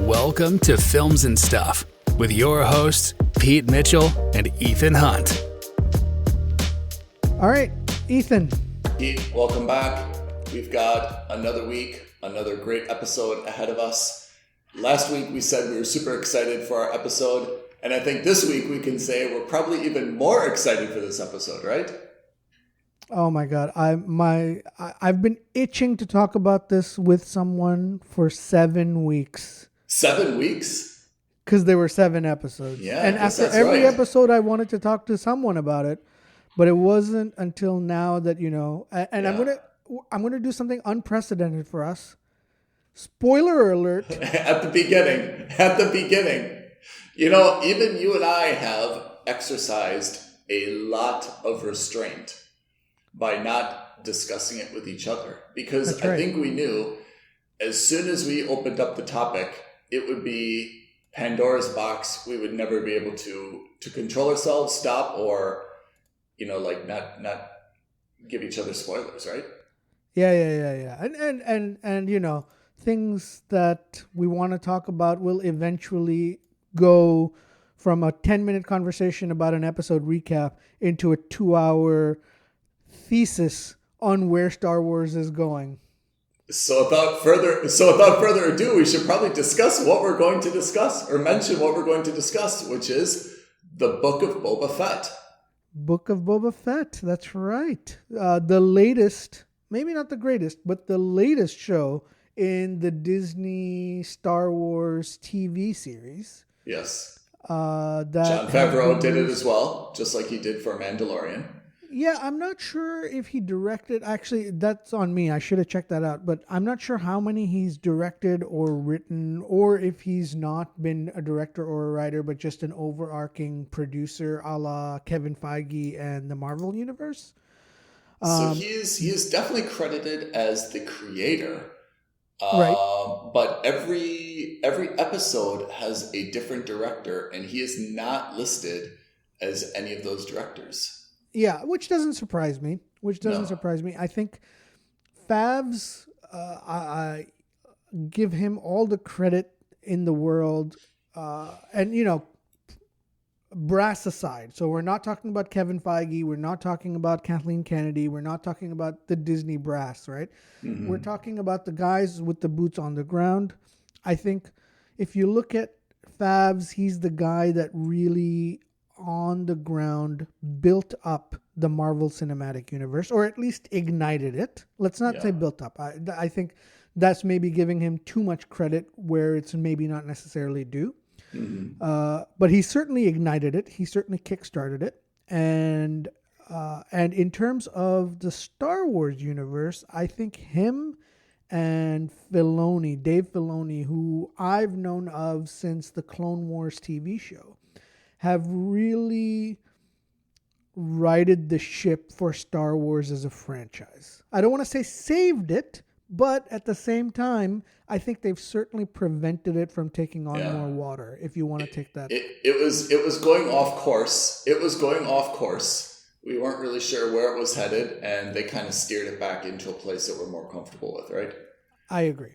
Welcome to Films and Stuff with your hosts, Pete Mitchell and Ethan Hunt. All right, Ethan. Pete, welcome back. We've got another week, another great episode ahead of us. Last week we said we were super excited for our episode, and I think this week we can say we're probably even more excited for this episode, right? Oh my God, I've been itching to talk about this with someone for 7 weeks. 7 weeks? Because there were 7 episodes. Yeah, and after every episode, I wanted to talk to someone about it, but it wasn't until now that And yeah. I'm gonna do something unprecedented for us. Spoiler alert! At the beginning, even you and I have exercised a lot of restraint by not discussing it with each other, because That's right. I think we knew as soon as we opened up the topic, it would be Pandora's box. We would never be able to control ourselves, stop, or not give each other spoilers, right? Yeah. And things that we want to talk about will eventually go from a 10-minute conversation about an episode recap into a 2-hour thesis on where Star Wars is going. So without further ado, we should probably discuss what we're going to discuss, or mention what we're going to discuss, which is the Book of Boba Fett. Book of Boba Fett, that's right. The latest, maybe not the greatest, but the latest show in the Disney Star Wars TV series. Yes. That Jon Favreau did it as well, just like he did for Mandalorian. Yeah, I'm not sure if he directed. Actually, that's on me. I should have checked that out. But I'm not sure how many he's directed or written, or if he's not been a director or a writer, but just an overarching producer a la Kevin Feige and the Marvel Universe. So he is definitely credited as the creator. Right. But every episode has a different director, and he is not listed as any of those directors. Yeah, which doesn't surprise me. I think Favs, I give him all the credit in the world. And, brass aside. So we're not talking about Kevin Feige. We're not talking about Kathleen Kennedy. We're not talking about the Disney brass, right? Mm-hmm. We're talking about the guys with the boots on the ground. I think if you look at Favs, he's the guy that really on the ground built up the Marvel Cinematic Universe, or at least ignited it. Let's not say built up. I think that's maybe giving him too much credit where it's maybe not necessarily due. Mm-hmm. But he certainly ignited it. He certainly kickstarted it. And in terms of the Star Wars universe, I think him and Dave Filoni, who I've known of since the Clone Wars TV show, have really righted the ship for Star Wars as a franchise. I don't want to say saved it, but at the same time, I think they've certainly prevented it from taking on more water, if you want to take that. It was going off course. We weren't really sure where it was headed, and they kind of steered it back into a place that we're more comfortable with, right? I agree.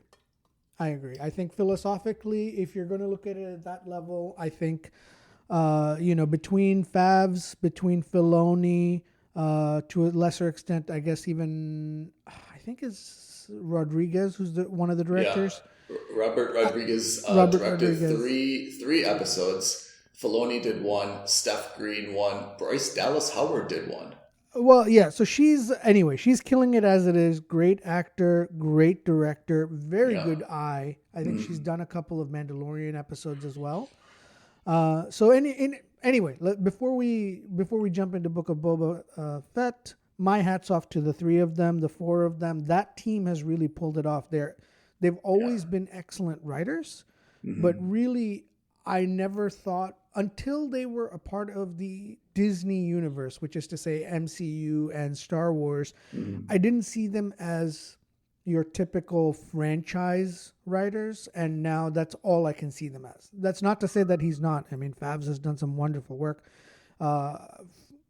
I think philosophically, if you're going to look at it at that level, I think between Favs, between Filoni, to a lesser extent, I guess even, I think it's Rodriguez, who's one of the directors. Yeah. Robert Rodriguez directed three episodes. Filoni did one, Steph Green one, Bryce Dallas Howard did one. Well, yeah, so she's killing it as it is. Great actor, great director, very good eye. I think she's done a couple of Mandalorian episodes as well. Anyway, before we jump into Book of Boba Fett, my hat's off to the 3 of them, the 4 of them. That team has really pulled it off. They've always been excellent writers, but really, I never thought until they were a part of the Disney universe, which is to say MCU and Star Wars, I didn't see them as your typical franchise writers, and now that's all I can see them as. That's not to say that he's not. I mean, Favs has done some wonderful work.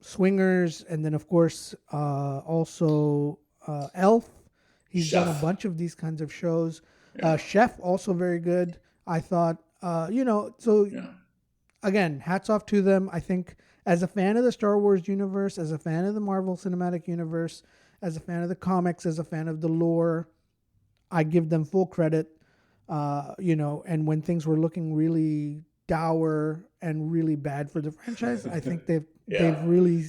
Swingers, and then, of course, also Elf. He's done a bunch of these kinds of shows. Chef, also very good. I thought, so Yeah. again, hats off to them. I think as a fan of the Star Wars universe, as a fan of the Marvel Cinematic Universe, as a fan of the comics, as a fan of the lore, I give them full credit. And when things were looking really dour and really bad for the franchise, I think they've really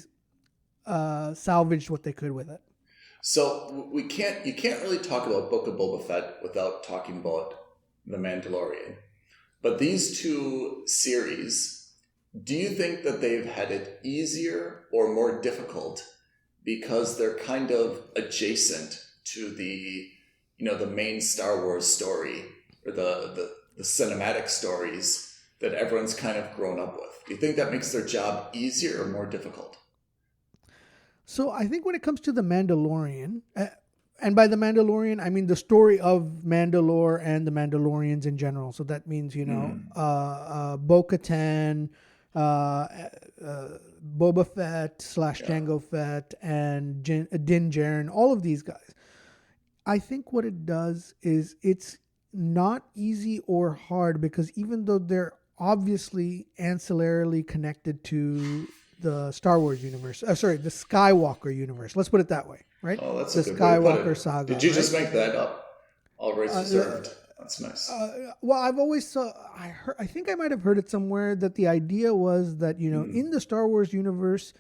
salvaged what they could with it. So you can't really talk about Book of Boba Fett without talking about The Mandalorian. But these two series, do you think that they've had it easier or more difficult because they're kind of adjacent to the main Star Wars story or the cinematic stories that everyone's kind of grown up with? Do you think that makes their job easier or more difficult? So I think when it comes to The Mandalorian, and by The Mandalorian, I mean the story of Mandalore and the Mandalorians in general. So that means, Bo-Katan, Boba Fett / Jango Fett, and Din Djarin, all of these guys. I think what it does is it's not easy or hard because even though they're obviously ancillarily connected to the Star Wars universe, the Skywalker universe. Let's put it that way, right? Oh, that's the a good way to put it. Skywalker saga. Did you just make that up? All rights reserved. That's nice. Well, I've always I think I might have heard it somewhere that the idea was that in the Star Wars universe,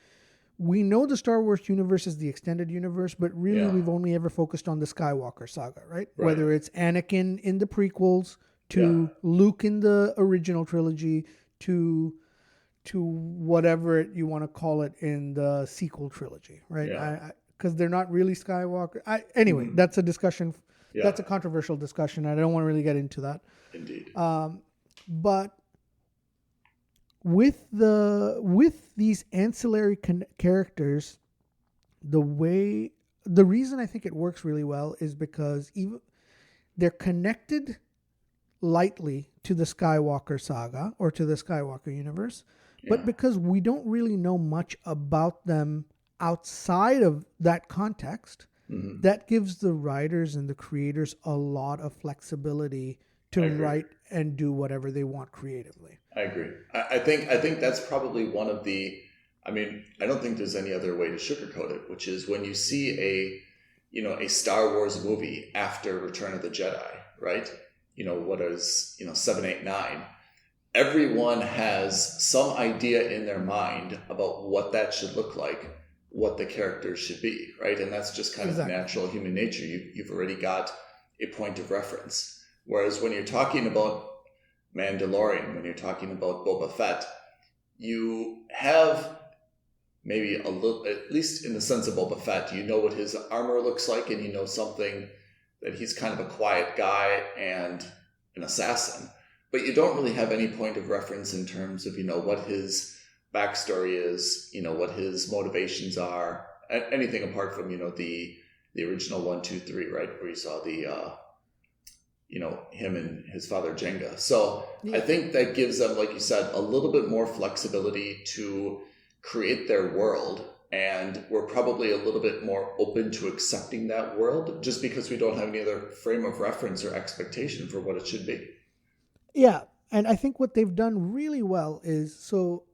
we know the Star Wars universe is the extended universe, but really we've only ever focused on the Skywalker saga, right? Whether it's Anakin in the prequels, to Luke in the original trilogy, to whatever you want to call it in the sequel trilogy, right? Because they're not really Skywalker. Anyway, that's a discussion. Yeah. That's a controversial discussion. I don't want to really get into that. Indeed. But with these ancillary characters, the reason I think it works really well is because even they're connected lightly to the Skywalker saga or to the Skywalker universe, but because we don't really know much about them outside of that context, that gives the writers and the creators a lot of flexibility to write and do whatever they want creatively. I agree. I think that's probably one of the, I don't think there's any other way to sugarcoat it, which is when you see a Star Wars movie after Return of the Jedi, right? What is, 7, 8, 9. Everyone has some idea in their mind about what that should look like, what the characters should be, right? And that's just kind of natural human nature. You've already got a point of reference. Whereas when you're talking about Mandalorian, when you're talking about Boba Fett, you have maybe a little, at least in the sense of Boba Fett, you know what his armor looks like, and you know something that he's kind of a quiet guy and an assassin. But you don't really have any point of reference in terms of, what his backstory is, what his motivations are, anything apart from, the original 1, 2, 3, right? Where you saw the, him and his father Jenga. So I think that gives them, like you said, a little bit more flexibility to create their world. And we're probably a little bit more open to accepting that world just because we don't have any other frame of reference or expectation for what it should be. Yeah. And I think what they've done really well is, so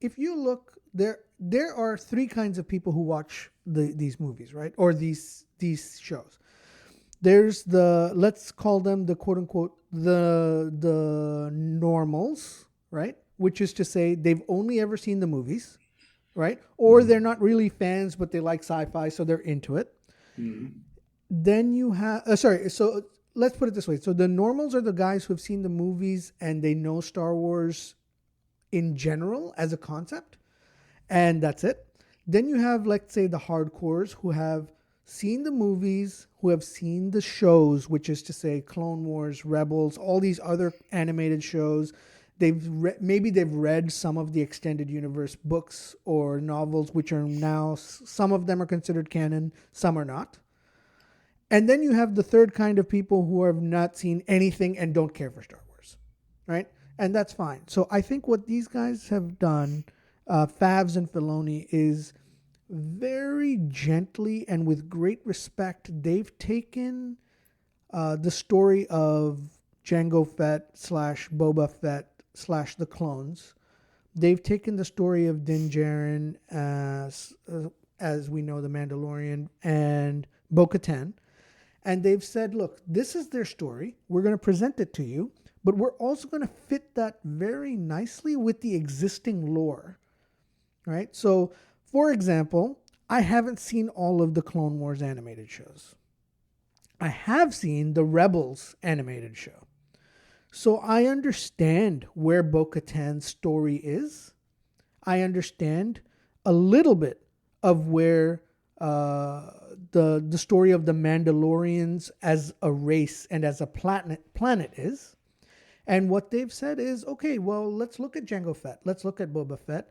if you look, there are 3 kinds of people who watch these movies, right? Or these shows. There's let's call them the quote unquote, the normals, right? Which is to say they've only ever seen the movies, right? Or they're not really fans, but they like sci-fi, so they're into it. Then you have, so let's put it this way. So the normals are the guys who have seen the movies and they know Star Wars in general as a concept, and that's it. Then you have, let's say, the hardcores who have seen the movies, who have seen the shows, which is to say Clone Wars, Rebels, all these other animated shows. Maybe they've read some of the extended universe books or novels, which are now, some of them are considered canon, some are not. And then you have the third kind of people who have not seen anything and don't care for Star Wars, right? And that's fine. So I think what these guys have done, Favs and Filoni, is very gently and with great respect, they've taken the story of Jango Fett / Boba Fett / the clones. They've taken the story of Din Djarin as we know, the Mandalorian, and Bo-Katan, and they've said, look, this is their story. We're going to present it to you, but we're also going to fit that very nicely with the existing lore, right? So, for example, I haven't seen all of the Clone Wars animated shows. I have seen the Rebels animated show. So I understand where Bo-Katan's story is. I understand a little bit of where the story of the Mandalorians as a race and as a planet is. And what they've said is, okay, well, let's look at Jango Fett. Let's look at Boba Fett.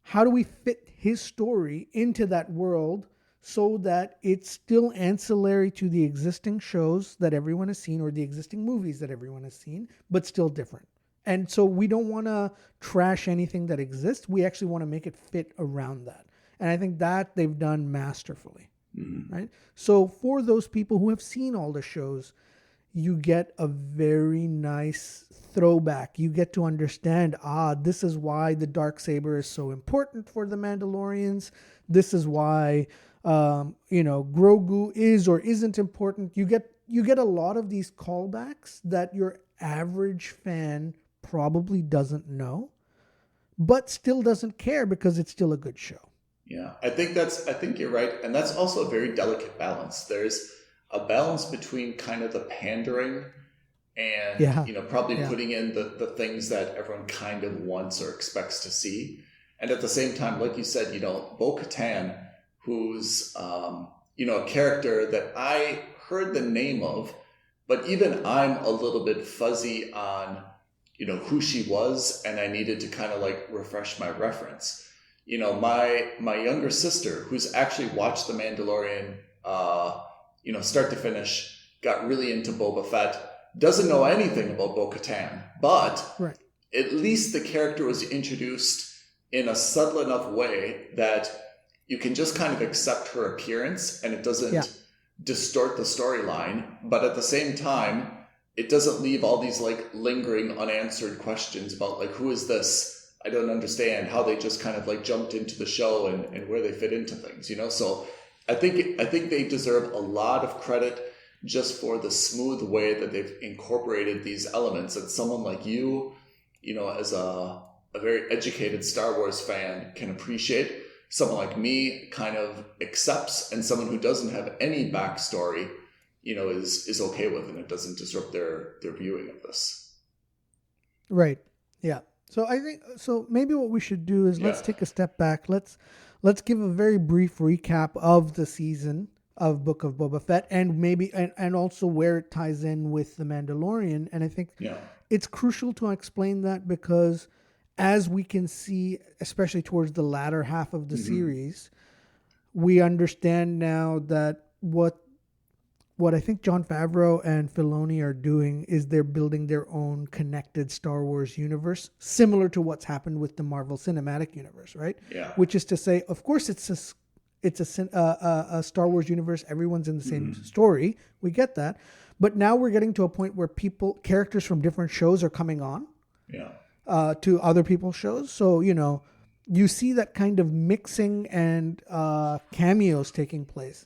How do we fit his story into that world so that it's still ancillary to the existing shows that everyone has seen or the existing movies that everyone has seen, but still different? And so we don't want to trash anything that exists. We actually want to make it fit around that. And I think that they've done masterfully, right? So for those people who have seen all the shows, you get a very nice throwback. You get to understand, this is why the Darksaber is so important for the Mandalorians. This is why, Grogu is or isn't important. You get a lot of these callbacks that your average fan probably doesn't know, but still doesn't care because it's still a good show. Yeah, I think you're right. And that's also a very delicate balance. There's a balance between kind of the pandering and, probably putting in the things that everyone kind of wants or expects to see. And at the same time, like you said, Bo-Katan, who's, a character that I heard the name of, but even I'm a little bit fuzzy on, who she was, and I needed to kind of like refresh my reference. My younger sister, who's actually watched The Mandalorian, start to finish, got really into Boba Fett, doesn't know anything about Bo-Katan, but at least the character was introduced in a subtle enough way that you can just kind of accept her appearance and it doesn't distort the storyline. But at the same time, it doesn't leave all these like lingering unanswered questions about like, who is this? I don't understand how they just kind of like jumped into the show and where they fit into things, So I think they deserve a lot of credit just for the smooth way that they've incorporated these elements that someone like you, as a very educated Star Wars fan can appreciate. Someone like me kind of accepts, and someone who doesn't have any backstory, is okay with, and it doesn't disrupt their viewing of this. Right. Yeah. So I think maybe what we should do is let's take a step back. Let's give a very brief recap of the season of Book of Boba Fett and maybe and also where it ties in with The Mandalorian. And I think it's crucial to explain that because as we can see, especially towards the latter half of the series, we understand now that what I think Jon Favreau and Filoni are doing is they're building their own connected Star Wars universe, similar to what's happened with the Marvel Cinematic Universe, right? Yeah. Which is to say, of course, it's a Star Wars universe. Everyone's in the same story. We get that. But now we're getting to a point where characters from different shows are coming on to other people's shows. So, you see that kind of mixing and cameos taking place.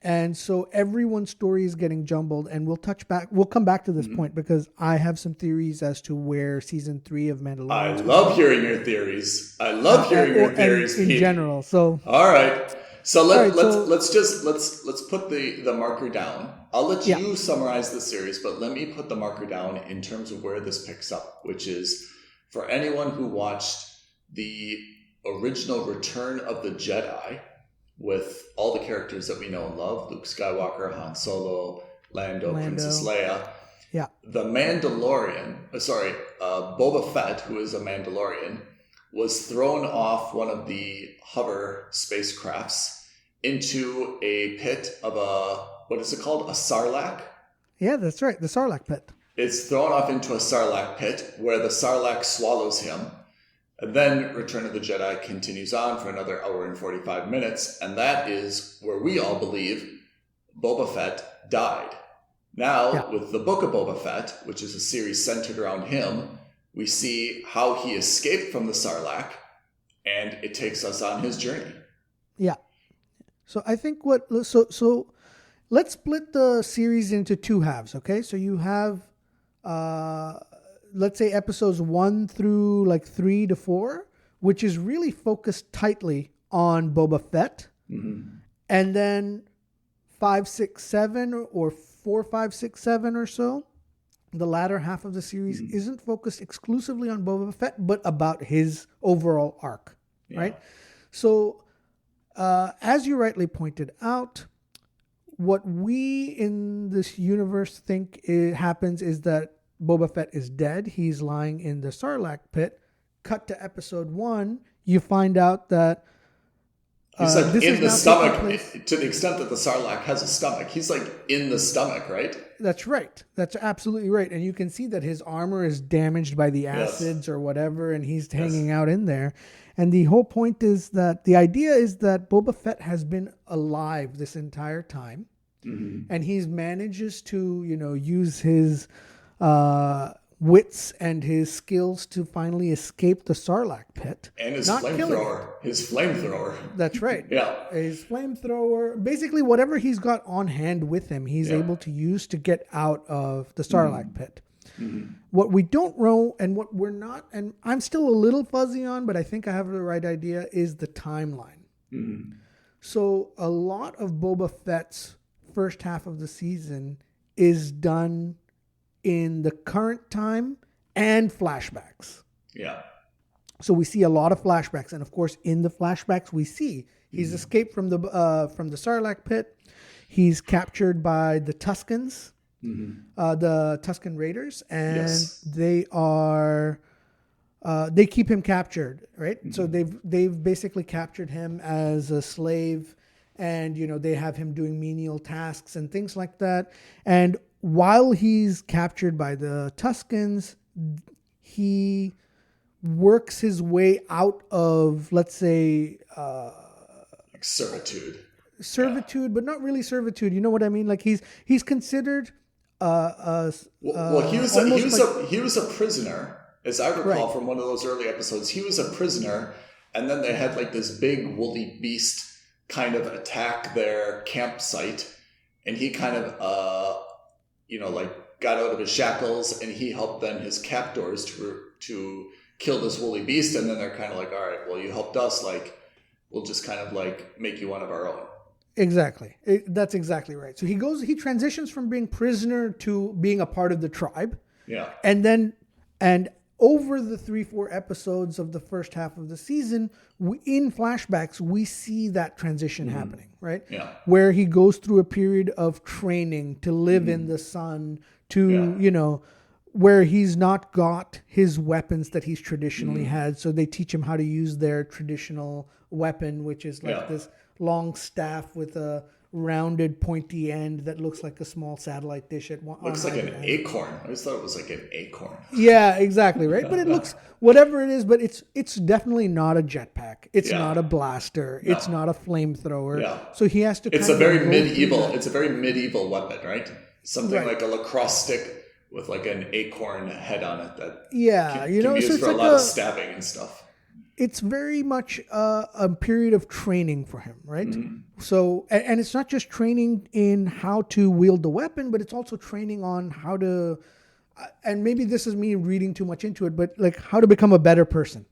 And so everyone's story is getting jumbled, and we'll come back to this point because I have some theories as to where season 3 of Mandalorian. I love hearing your theories. In general. So all right. So let's put the marker down. I'll let you summarize the series, but let me put the marker down in terms of where this picks up, which is for anyone who watched the original Return of the Jedi with all the characters that we know and love, Luke Skywalker, Han Solo, Lando. Princess Leia. Yeah. The Mandalorian, Boba Fett, who is a Mandalorian, was thrown off one of the hover spacecrafts into a pit of what is it called? A sarlacc? Yeah, that's right. The sarlacc pit. It's thrown off into a sarlacc pit where the sarlacc swallows him. And then Return of the Jedi continues on for another hour and 45 minutes. And that is where we all believe Boba Fett died. Now, with the Book of Boba Fett, which is a series centered around him, we see how he escaped from the Sarlacc, and it takes us on his journey. Yeah. So I think so let's split the series into two halves, okay? So you have, let's say episodes 1 through like 3 to 4, which is really focused tightly on Boba Fett. Mm-hmm. And then 5, 6, 7 or 4, 5, 6, 7 or so, the latter half of the series isn't focused exclusively on Boba Fett, but about his overall arc, right? So, as you rightly pointed out, what we in this universe think happens is that Boba Fett is dead. He's lying in the Sarlacc pit. Cut to episode 1, you find out that he's like in the stomach, to the extent that the Sarlacc has a stomach. He's like in the stomach, right? That's right. That's absolutely right. And you can see that his armor is damaged by the acids or whatever, and he's hanging out in there. And the whole point is that the idea is that Boba Fett has been alive this entire time. Mm-hmm. And he manages to, use his wits and his skills to finally escape the Sarlacc pit. And his flamethrower. That's right. Yeah. His flamethrower. Basically, whatever he's got on hand with him, he's able to use to get out of the Sarlacc pit. Mm-hmm. What we don't know and what we're not, and I'm still a little fuzzy on, but I think I have the right idea, is the timeline. Mm-hmm. So a lot of Boba Fett's first half of the season is done in the current time and flashbacks. Yeah. So we see a lot of flashbacks, and of course, in the flashbacks, we see he's escaped from the Sarlacc pit. He's captured by the Tuskens, the Tusken Raiders, and they are they keep him captured, right? Mm-hmm. So they've basically captured him as a slave, and they have him doing menial tasks and things like that. And while he's captured by the Tuskens, he works his way out of, let's say, like servitude, but not really servitude. You know what I mean? Like he's considered. He was a prisoner, as I recall from one of those early episodes. He was a prisoner, and then they had like this big woolly beast kind of attack their campsite, and he kind of got out of his shackles, and he helped then his captors to kill this woolly beast. And then they're kind of like, all right, well, you helped us, like, we'll just kind of like make you one of our own. Exactly. That's exactly right. So he transitions from being prisoner to being a part of the tribe. Yeah. And over the 3-4 episodes of the first half of the season, in flashbacks, we see that transition happening, right? Yeah. Where he goes through a period of training to live in the sun, to, where he's not got his weapons that he's traditionally had. So they teach him how to use their traditional weapon, which is like this long staff with a rounded pointy end that looks like a small satellite dish at one. Looks like an acorn. I always thought it was like an acorn. Yeah, exactly, right? But it looks, whatever it is, but it's definitely not a jetpack. It's not a blaster. No. It's not a flamethrower. Yeah. So he has to It's a very medieval weapon, right? Something like a lacrosse stick with like an acorn head on it that can be used for a lot of stabbing and stuff. It's very much a period of training for him, right? Mm-hmm. So, and it's not just training in how to wield the weapon, but it's also training on how to, and maybe this is me reading too much into it, but like how to become a better person.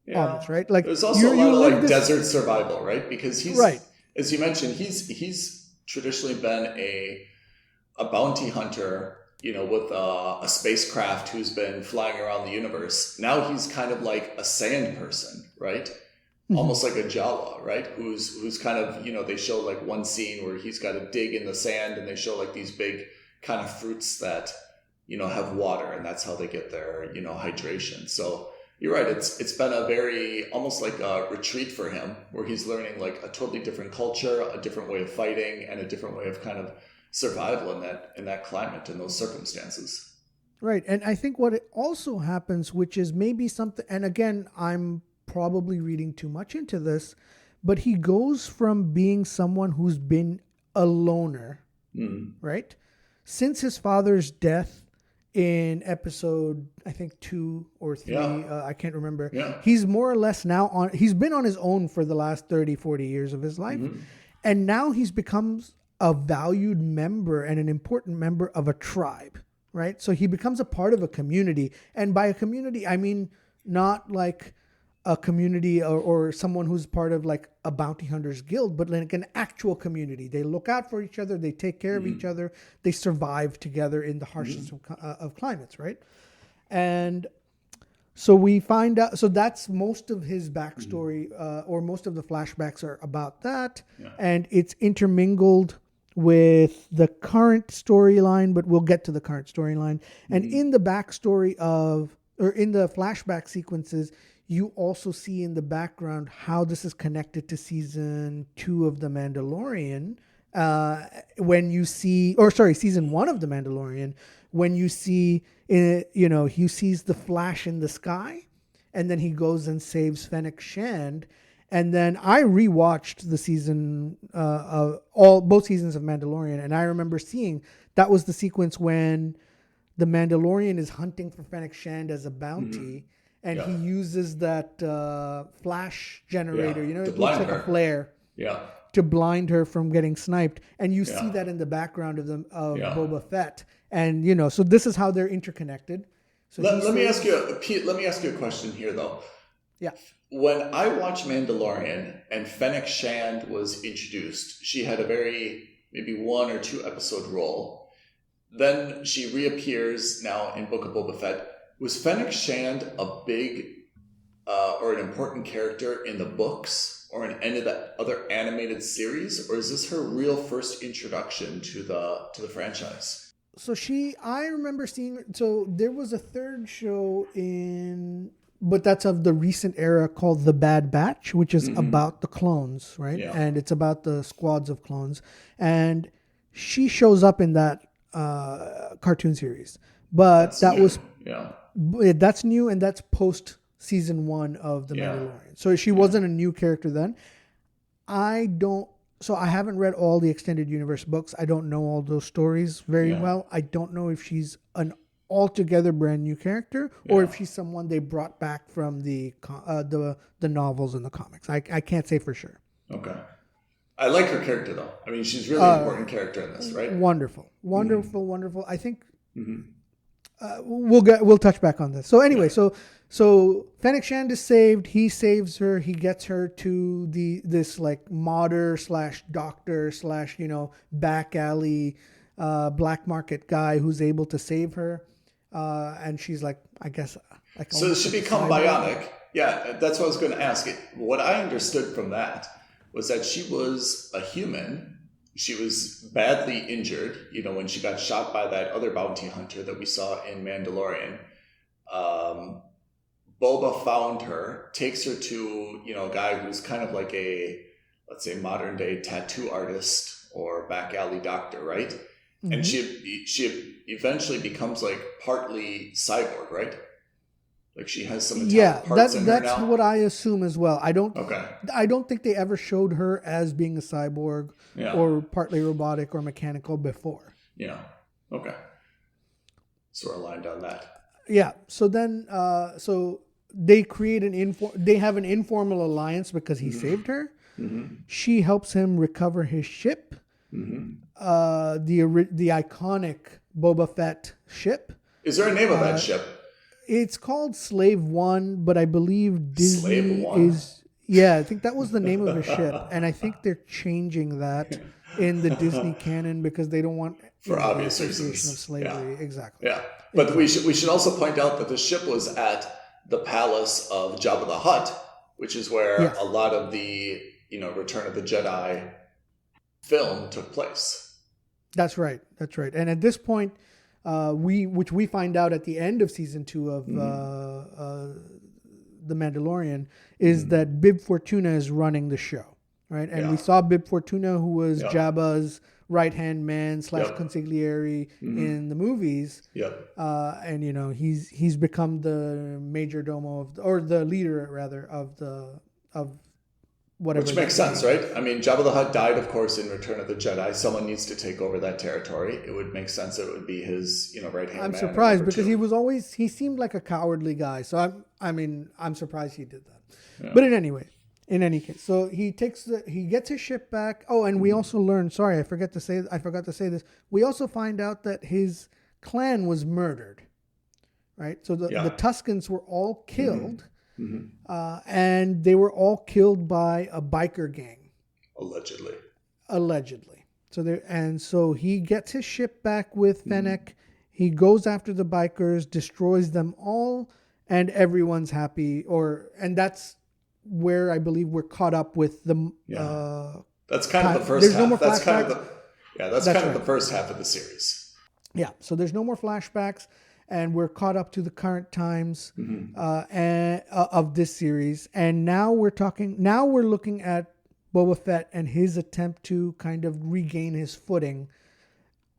Yeah. Almost, right? Like there's also a lot of like desert survival, right? Because he's, as you mentioned, he's traditionally been a bounty hunter, with a spacecraft who's been flying around the universe. Now he's kind of like a sand person, right? Mm-hmm. Almost like a Jawa, right? Who's kind of, they show like one scene where he's got to dig in the sand, and they show like these big kind of fruits that, have water, and that's how they get their, hydration. So you're right. It's been a very, almost like a retreat for him, where he's learning like a totally different culture, a different way of fighting, and a different way of kind of survival in that climate, in those circumstances. Right. And I think what it also happens, which is maybe something, and again, I'm probably reading too much into this, but he goes from being someone who's been a loner, right, since his father's death in episode, I think 2 or 3, I can't remember. Yeah. He's more or less now he's been on his own for the last 30, 40 years of his life. And now he's becomes a valued member and an important member of a tribe, right? So he becomes a part of a community. And by a community, I mean not like a community or someone who's part of like a bounty hunters guild, but like an actual community. They look out for each other. They take care of each other. They survive together in the harshest of climates, right? And so we find out, so that's most of his backstory, or most of the flashbacks are about that. Yeah. And it's intermingled with the current storyline, but we'll get to the current storyline. And in the backstory or in the flashback sequences, you also see in the background how this is connected to season 2 of The Mandalorian. Season 1 of The Mandalorian, when you see, he sees the flash in the sky, and then he goes and saves Fennec Shand. And then I rewatched the season both seasons of Mandalorian, and I remember seeing that was the sequence when the Mandalorian is hunting for Fennec Shand as a bounty. And he uses that flash generator, it looks like a flare, to blind her from getting sniped. And you see that in the background of Boba Fett. And so this is how they're interconnected. So let me ask you, Pete. Let me ask you a question here, though. Yeah. When I watched Mandalorian and Fennec Shand was introduced, she had a maybe 1 or 2 episode role. Then she reappears now in Book of Boba Fett. Was Fennec Shand a big or an important character in the books or in any of the other animated series, or is this her real first introduction to the franchise? So I remember seeing. So there was a third show but that's of the recent era, called The Bad Batch, which is about the clones, right? Yeah. And it's about the squads of clones, and she shows up in that cartoon series. But that's new, and that's post season 1 of The Mandalorian. So she wasn't a new character then. I haven't read all the extended universe books. I don't know all those stories very well. I don't know if she's an altogether brand new character or if she's someone they brought back from the novels and the comics. I can't say for sure. Okay. I like her character though. I mean, she's really an important character in this, right? Wonderful. I think we'll touch back on this. So anyway, so Fennec Shand is saved. He saves her. He gets her to this like modder / doctor / back alley black market guy who's able to save her. And she's like, I guess. So does she become bionic? Yeah, that's what I was going to ask. What I understood from that was that she was a human. She was badly injured, when she got shot by that other bounty hunter that we saw in Mandalorian. Boba found her, takes her to, a guy who's kind of like a, let's say, modern day tattoo artist or back alley doctor, right? Mm-hmm. And she eventually becomes like partly cyborg, right? Like she has some parts in her now. That's what I assume as well. I don't think they ever showed her as being a cyborg or partly robotic or mechanical before. Yeah. Okay. So we're aligned on that. Yeah. So then, so they create they have an informal alliance because he saved her. Mm-hmm. She helps him recover his ship. Mm-hmm. The iconic Boba Fett ship. Is there a name of that ship? It's called Slave One, but I believe Disney is. Yeah, I think that was the name of the ship, and I think they're changing that in the Disney canon because they don't want for obvious reasons of slavery. Yeah. Exactly. Yeah, but we should also point out that the ship was at the palace of Jabba the Hutt, which is where a lot of the Return of the Jedi film took place. That's right. And at this point, which we find out at the end of season 2 of The Mandalorian, is that Bib Fortuna is running the show, right? And we saw Bib Fortuna, who was Jabba's right-hand man / consigliere in the movies. And he's become the major domo of the leader rather of whatever. Which makes sense, right? I mean, Jabba the Hutt died, of course, in Return of the Jedi. Someone needs to take over that territory. It would make sense that it would be his, right-hand man. I'm surprised because he seemed like a cowardly guy. So I'm surprised he did that. Yeah. But in any case, so he gets his ship back. Oh, and we also learned, sorry, I forgot to say this. We also find out that his clan was murdered, right? So the Tuskens were all killed. Mm-hmm. And they were all killed by a biker gang. Allegedly. So he gets his ship back with Fennec. Mm-hmm. He goes after the bikers, destroys them all, and everyone's happy. And that's where I believe we're caught up with the. That's kind of the first half. No more that's kind of the first half of the series. Yeah. So there's no more flashbacks. And we're caught up to the current times of this series. And now we're looking at Boba Fett and his attempt to kind of regain his footing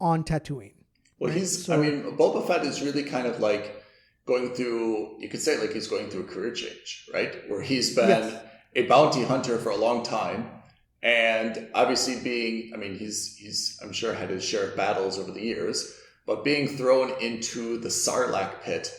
on Tatooine. Well, Boba Fett is really kind of like going through, you could say like he's going through a career change, right? Where he's been a bounty hunter for a long time. And obviously he's I'm sure had his share of battles over the years. But being thrown into the Sarlacc pit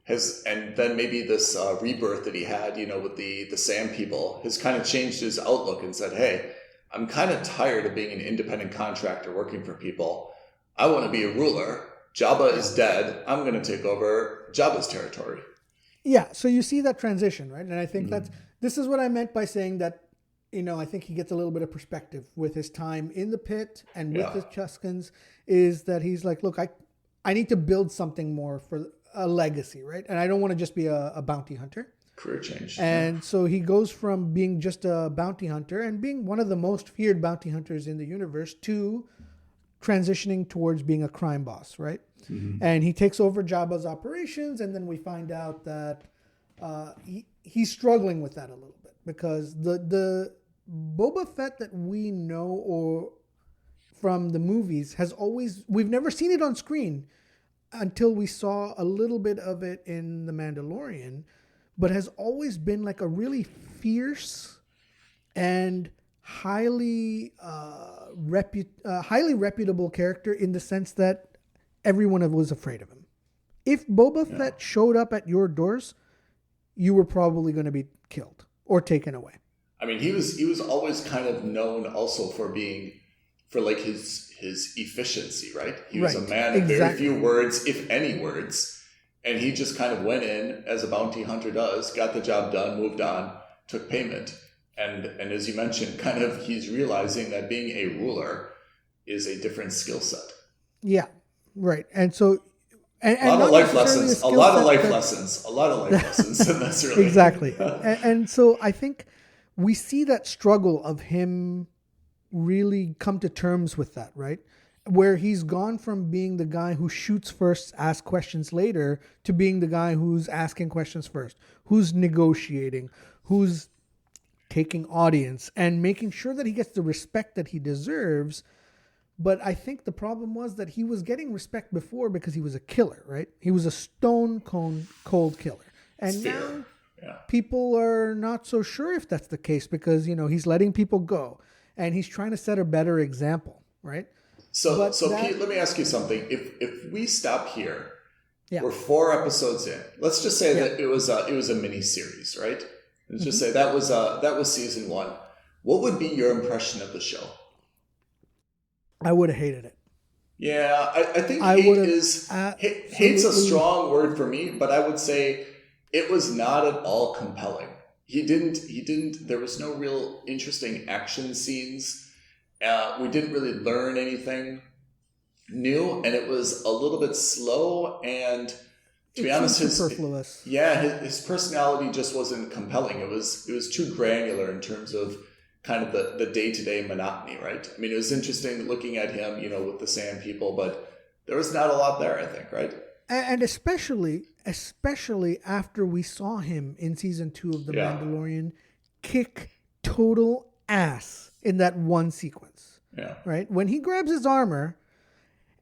and then maybe this rebirth that he had, with the Sand People, has kind of changed his outlook and said, hey, I'm kind of tired of being an independent contractor working for people. I want to be a ruler. Jabba is dead. I'm going to take over Jabba's territory. Yeah, so you see that transition, right? And I think this is what I meant by saying that, I think he gets a little bit of perspective with his time in the pit and with the Tuskens, is that he's like, look, I need to build something more for a legacy, right? And I don't want to just be a bounty hunter. Career change. And so he goes from being just a bounty hunter and being one of the most feared bounty hunters in the universe to transitioning towards being a crime boss, right? Mm-hmm. And he takes over Jabba's operations, and then we find out that he's struggling with that a little bit because the Boba Fett that we know or from the movies we've never seen it on screen until we saw a little bit of it in The Mandalorian, but has always been like a really fierce and highly reputable character in the sense that everyone was afraid of him. If Boba Fett showed up at your doors, you were probably going to be killed or taken away. I mean, he was always kind of known also for like his efficiency, right? He was a man of very few words, if any words. And he just kind of went in, as a bounty hunter does, got the job done, moved on, took payment. And as you mentioned, kind of he's realizing that being a ruler is a different skill set. Yeah, right. And so... A lot of life lessons. A lot of life lessons. And that's really... Exactly. And so I think we see that struggle of him really come to terms with that, right? Where he's gone from being the guy who shoots first, asks questions later, to being the guy who's asking questions first, who's negotiating, who's taking audience, and making sure that he gets the respect that he deserves. But I think the problem was that he was getting respect before because he was a killer, right? He was a stone cold killer. And now people are not so sure if that's the case because, he's letting people go. And he's trying to set a better example, right? So Pete, let me ask you something. If we stop here, we're 4 episodes in. Let's just say that it was a mini series, right? Let's just say that was season 1. What would be your impression of the show? I would have hated it. Yeah, I think hate's a strong word for me, but I would say it was not at all compelling. He didn't, there was no real interesting action scenes. We didn't really learn anything new, and it was a little bit slow, and to be honest, his personality just wasn't compelling. It was too granular in terms of kind of the day-to-day monotony, right? I mean, it was interesting looking at him, with the Sand People, but there was not a lot there, I think, right? And especially after we saw him in season 2 of The Mandalorian kick total ass in that one sequence. Yeah. Right? When he grabs his armor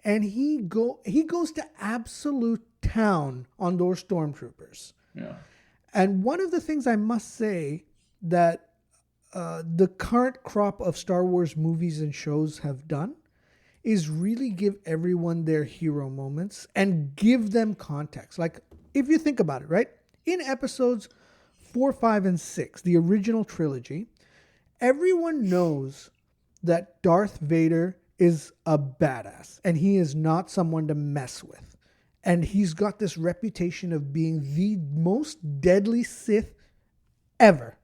and he goes to absolute town on those stormtroopers. Yeah. And one of the things I must say that the current crop of Star Wars movies and shows have done is really give everyone their hero moments and give them context. Like, if you think about it, right? In episodes 4, 5, and 6, the original trilogy, everyone knows that Darth Vader is a badass and he is not someone to mess with. And he's got this reputation of being the most deadly Sith ever,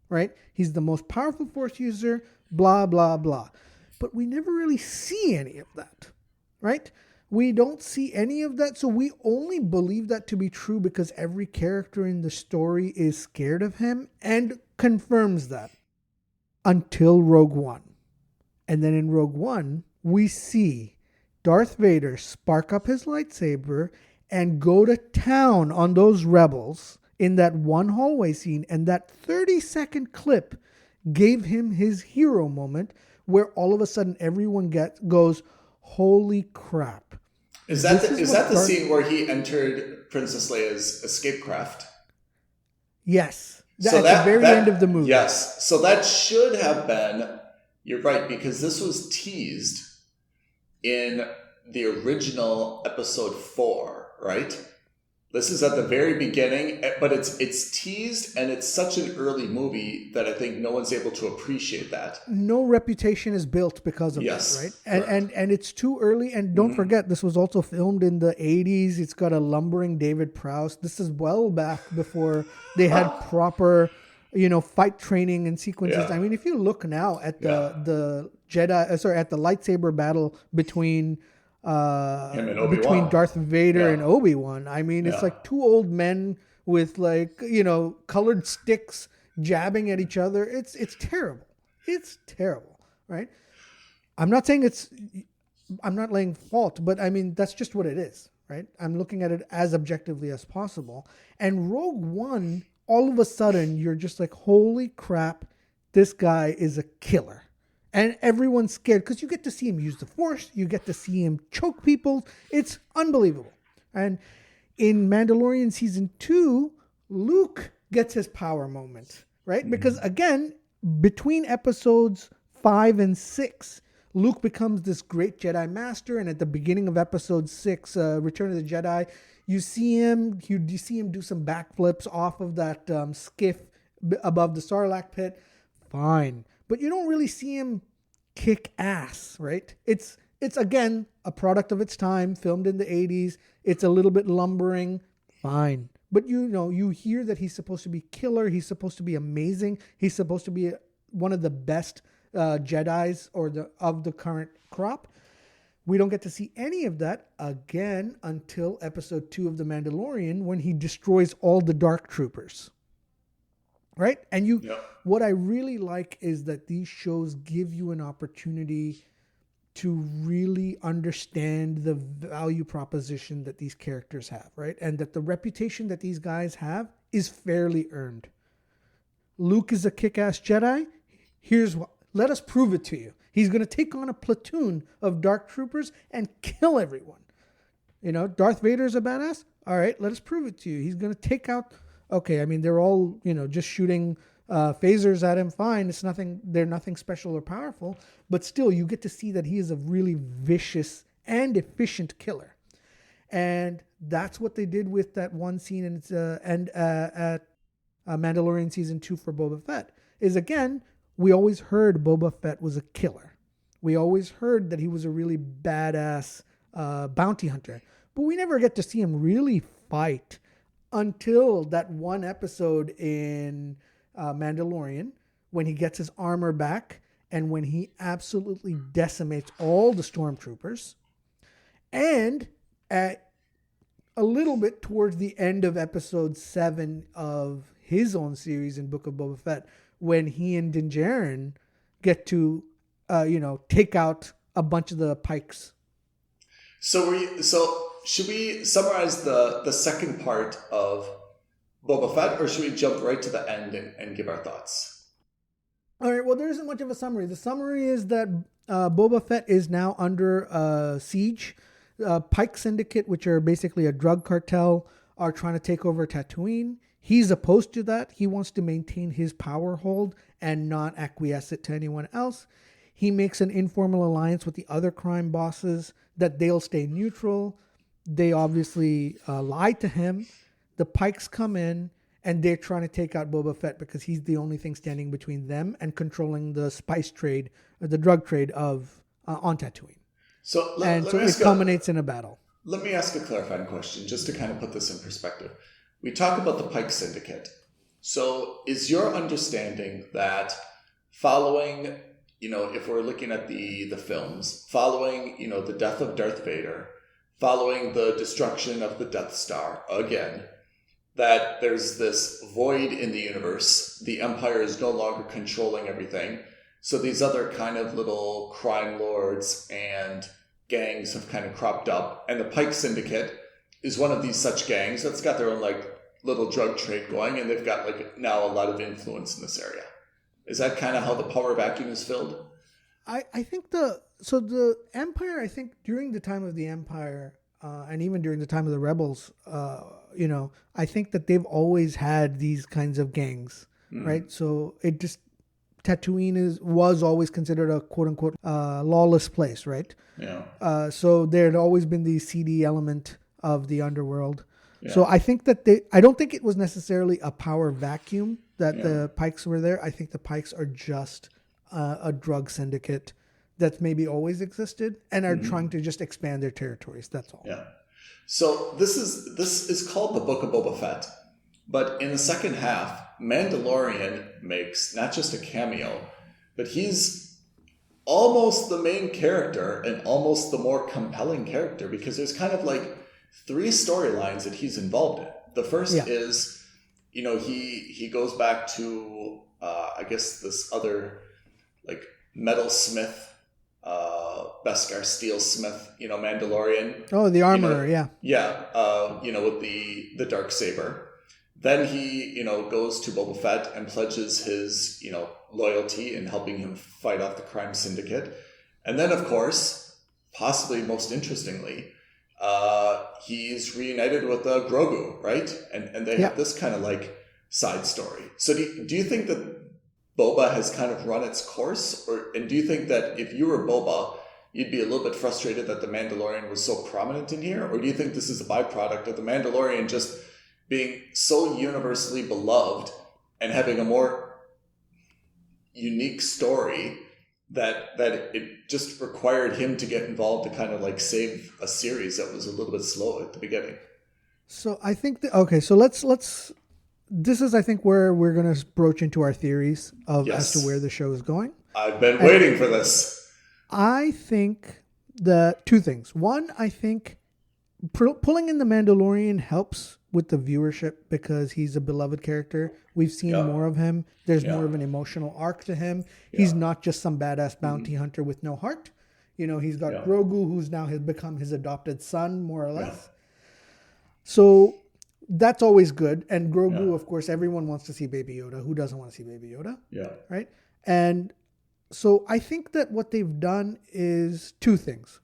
right? He's the most powerful Force user, blah, blah, blah. But we never really see any of that, right? We don't see any of that. So we only believe that to be true because every character in the story is scared of him and confirms that until Rogue One. And then in Rogue One, we see Darth Vader spark up his lightsaber and go to town on those rebels in that one hallway scene. And that 30-second clip gave him his hero moment where all of a sudden everyone goes, holy crap. Is that the scene where he entered Princess Leia's escape craft? Yes. At the very end of the movie. Yes. So that should have been, you're right, because this was teased in the original episode 4, right? This is at the very beginning, but it's teased, and it's such an early movie that I think no one's able to appreciate that. No reputation is built because of that, right? And it's too early. And don't forget, this was also filmed in the 80s. It's got a lumbering David Prowse. This is well back before they had proper, fight training and sequences. Yeah. I mean, if you look now at the lightsaber battle between Darth Vader and Obi-Wan. I mean, it's like two old men with colored sticks jabbing at each other. It's terrible. It's terrible, right? I'm not saying I'm not laying fault, but I mean, that's just what it is, right? I'm looking at it as objectively as possible. And Rogue One, all of a sudden, you're just like, holy crap, this guy is a killer. And everyone's scared because you get to see him use the Force. You get to see him choke people. It's unbelievable. And in Mandalorian Season 2, Luke gets his power moment, right? Because again, between episodes 5 and 6, Luke becomes this great Jedi Master. And at the beginning of episode 6, Return of the Jedi, you see him do some backflips off of that skiff above the Sarlacc pit. Fine. But you don't really see him kick ass, right? It's again a product of its time, filmed in the 80s. It's a little bit lumbering, fine. But you hear that he's supposed to be killer. He's supposed to be amazing. He's supposed to be one of the best Jedis of the current crop. We don't get to see any of that again until episode 2 of The Mandalorian, when he destroys all the Dark Troopers. Right? And what I really like is that these shows give you an opportunity to really understand the value proposition that these characters have, right? And that the reputation that these guys have is fairly earned. Luke is a kick-ass Jedi. Let us prove it to you. He's going to take on a platoon of Dark Troopers and kill everyone. Darth Vader is a badass. All right, let us prove it to you. He's going to take out... Okay, I mean, they're all, just shooting phasers at him. Fine. They're nothing special or powerful. But still, you get to see that he is a really vicious and efficient killer. And that's what they did with that one scene at Mandalorian Season 2 for Boba Fett. Is, again, we always heard Boba Fett was a killer. We always heard that he was a really badass bounty hunter. But we never get to see him really fight until that one episode in Mandalorian, when he gets his armor back and when he absolutely decimates all the stormtroopers. And at a little bit towards the end of episode 7 of his own series in Book of Boba Fett, when he and Din Djarin get to, take out a bunch of the Pikes. So should we summarize the second part of Boba Fett, or should we jump right to the end and give our thoughts? All right, well, there isn't much of a summary. The summary is that Boba Fett is now under siege. Pike Syndicate, which are basically a drug cartel, are trying to take over Tatooine. He's opposed to that. He wants to maintain his power hold and not acquiesce it to anyone else. He makes an informal alliance with the other crime bosses that they'll stay neutral. They obviously lie to him. The Pikes come in and they're trying to take out Boba Fett because he's the only thing standing between them and controlling the spice trade, or the drug trade of on Tatooine. So it culminates in a battle. Let me ask a clarifying question, just to kind of put this in perspective. We talk about the Pike Syndicate. So is your understanding that following, if we're looking at the films, following, the death of Darth Vader, following the destruction of the Death Star again, that there's this void in the universe, the Empire is no longer controlling everything, so these other kind of little crime lords and gangs have kind of cropped up, and the Pike Syndicate is one of these such gangs that's got their own little drug trade going, and they've got now a lot of influence in this area. Is that kind of how the power vacuum is filled? I think the Empire, I think during the time of the Empire, and even during the time of the Rebels, I think that they've always had these kinds of gangs, right? So it just, Tatooine was always considered a quote unquote lawless place, right? Yeah. So there had always been the seedy element of the underworld. Yeah. So I think that I don't think it was necessarily a power vacuum that the Pikes were there. I think the Pikes are just a drug syndicate that's maybe always existed and are trying to just expand their territories. That's all. Yeah. So this is called the Book of Boba Fett, but in the second half, Mandalorian makes not just a cameo, but he's almost the main character and almost the more compelling character, because there's kind of 3 storylines that he's involved in. The first is, he goes back to, I guess this other metalsmith, Beskar Steelsmith, Mandalorian. Oh, the armorer, yeah. Yeah, with the Darksaber. Then he, goes to Boba Fett and pledges his, loyalty in helping him fight off the crime syndicate. And then, of course, possibly most interestingly, he's reunited with Grogu, right? And they have this kind of side story. So do you think that Boba has kind of run its course? And do you think that if you were Boba, you'd be a little bit frustrated that the Mandalorian was so prominent in here? Or do you think this is a byproduct of the Mandalorian just being so universally beloved and having a more unique story that it just required him to get involved to kind of save a series that was a little bit slow at the beginning? So I think so let's this is, I think, where we're going to broach into our theories as to where the show is going. I've been waiting for this. I think that 2 things. One, I think pulling in the Mandalorian helps with the viewership because he's a beloved character. We've seen more of him. There's more of an emotional arc to him. He's not just some badass bounty hunter with no heart. He's got Grogu, who's now become his adopted son, more or less. So that's always good. And Grogu, of course, everyone wants to see Baby Yoda. Who doesn't want to see Baby Yoda? Yeah. Right? And so I think that what they've done is 2 things.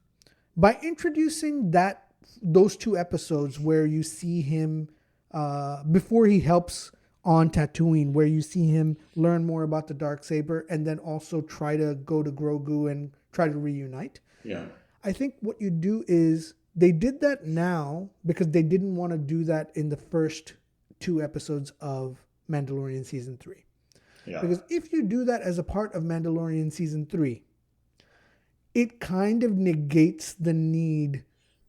By introducing those 2 episodes where you see him before he helps on Tatooine, where you see him learn more about the Darksaber and then also try to go to Grogu and try to reunite. Yeah. I think what you do is they did that now because they didn't want to do that in the first 2 episodes of Mandalorian Season 3. Yeah. Because if you do that as a part of Mandalorian Season 3, it kind of negates the need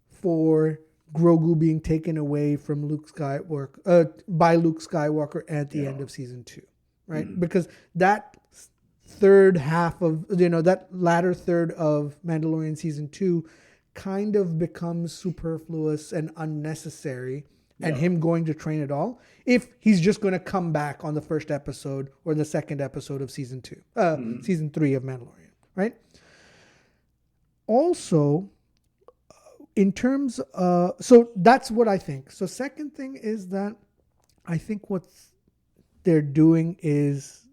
for Grogu being taken away from Luke Skywalker by Luke Skywalker at the end of Season 2, right? Mm-hmm. Because that third half of, that latter third of Mandalorian Season 2 kind of becomes superfluous and unnecessary, and him going to train at all if he's just going to come back on the first episode or the second episode of Season 2, Season 3 of Mandalorian, right? Also, in terms of, so that's what I think. So second thing is that I think what they're doing is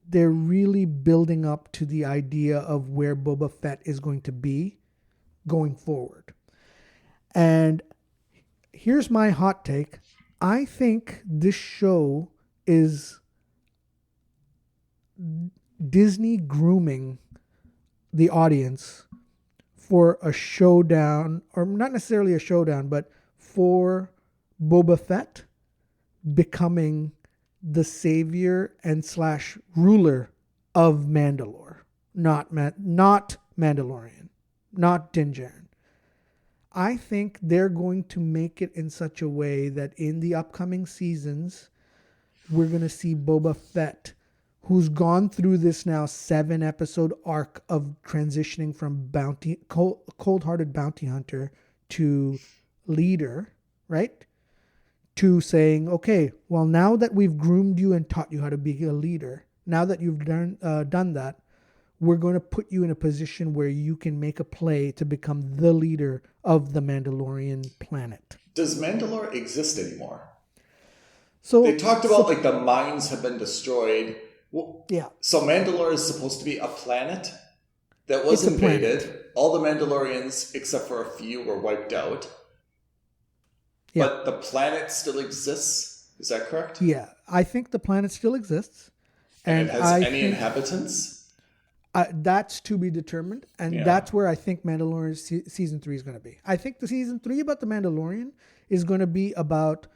they're really building up to the idea of where Boba Fett is going to be going forward. And here's my hot take. I think this show is Disney grooming the audience for a showdown, or not necessarily a showdown, but for Boba Fett becoming the savior and slash ruler of Mandalore, not Mandalorian, not Din Djarin. I think they're going to make it in such a way that in the upcoming seasons, we're going to see Boba Fett, who's gone through this now 7-episode arc of transitioning from cold-hearted bounty hunter to leader, right? To saying, okay, well, now that we've groomed you and taught you how to be a leader, now that you've done that, we're going to put you in a position where you can make a play to become the leader of the Mandalorian planet. Does Mandalore exist anymore? So they talked about like the mines have been destroyed. Well, yeah. So Mandalore is supposed to be a planet that was invaded. Planet. All the Mandalorians, except for a few, were wiped out. Yeah. But the planet still exists. Is that correct? Yeah, I think the planet still exists. And it has any inhabitants? That's to be determined. And that's where I think Mandalorian Season 3 is going to be. I think the Season 3 about the Mandalorian is going to be about